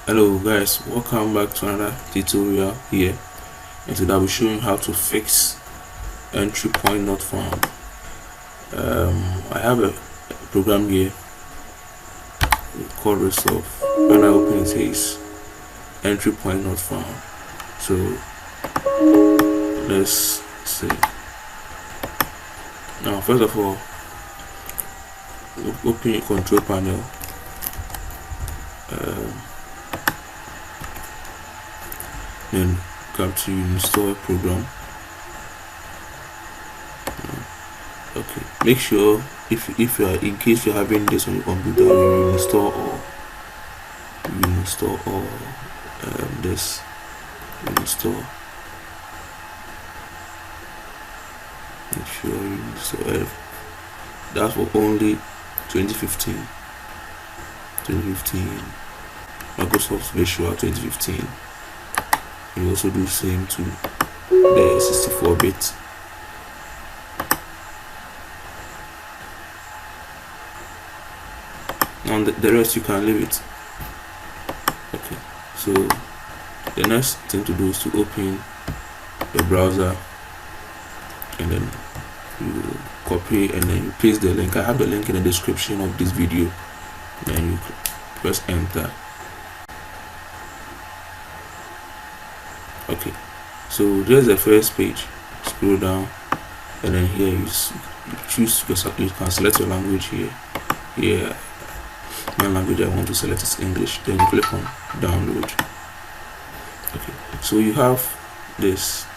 Hello guys, welcome back to another tutorial here, and today I'll be showing how to fix entry point not found. I have a program here called resolve. When I open it, says entry point not found. So let's see. Now first of all, open your control panel. Then come to install a program. Okay, make sure if you are, in case you're having this on your computer, you install this. Install. Make sure you install. That's for only 2015 Microsoft Visual 2015. You also do the same to the 64-bit. And the rest you can leave it. Okay, so the next thing to do is to open the browser, and then you copy and then you paste the link. I have the link in the description of this video. Then you press enter. Okay, so there's the first page. Scroll down, and then here you choose you can select your language here. Here, my language I want to select is English. Then you click on download. Okay, so you have this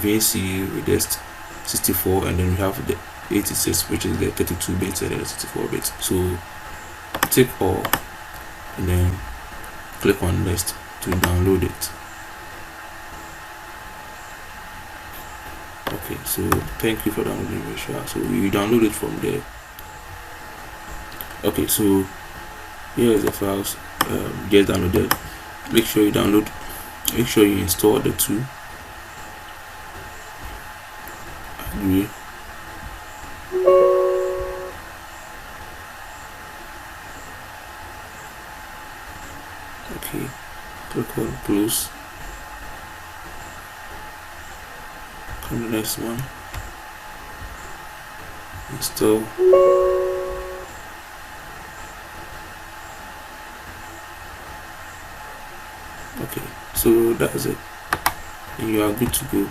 VNC Redist 64, and then you have the 86, which is the 32-bit, and then the 64-bit. So tick all, and then click on next to download it. Okay, so thank you for downloading Visual. So you download it from there. Okay, so here is the files just downloaded. Make sure you install the two. Agree. Okay, click on close. Come to the next one. Install. Okay, so that's it, and you are good to go.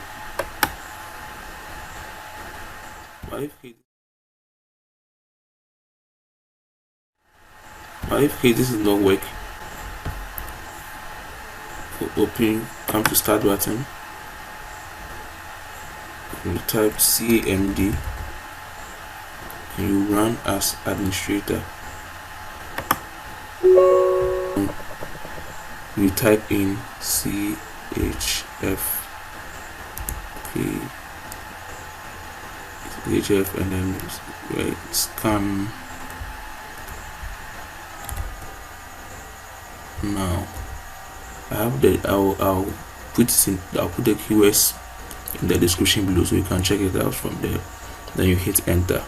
But if this is not work, open, come to start button, you type CMD, and you run as administrator. You type in CHF, okay, CHF, and then scan now. I have the I'll put the keywords in the description below, so you can check it out from there. Then you hit enter.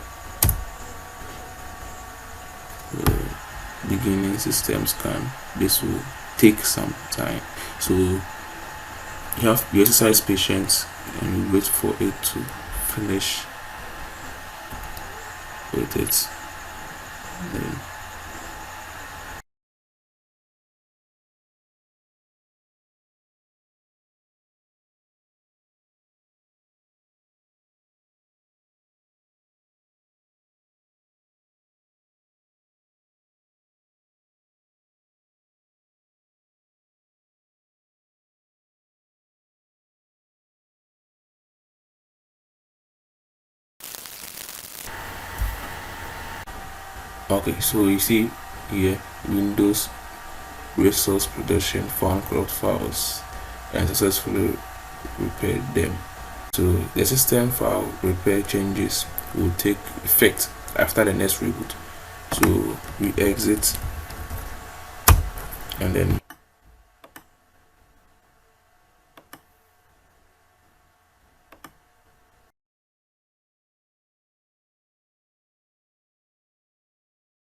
Beginning system scan. This will take some time, so you exercise patience and you wait for it to finish with it. Then okay, so you see here, Windows resource protection found corrupt files and successfully repaired them. So the system file repair changes will take effect after the next reboot. So we exit, and then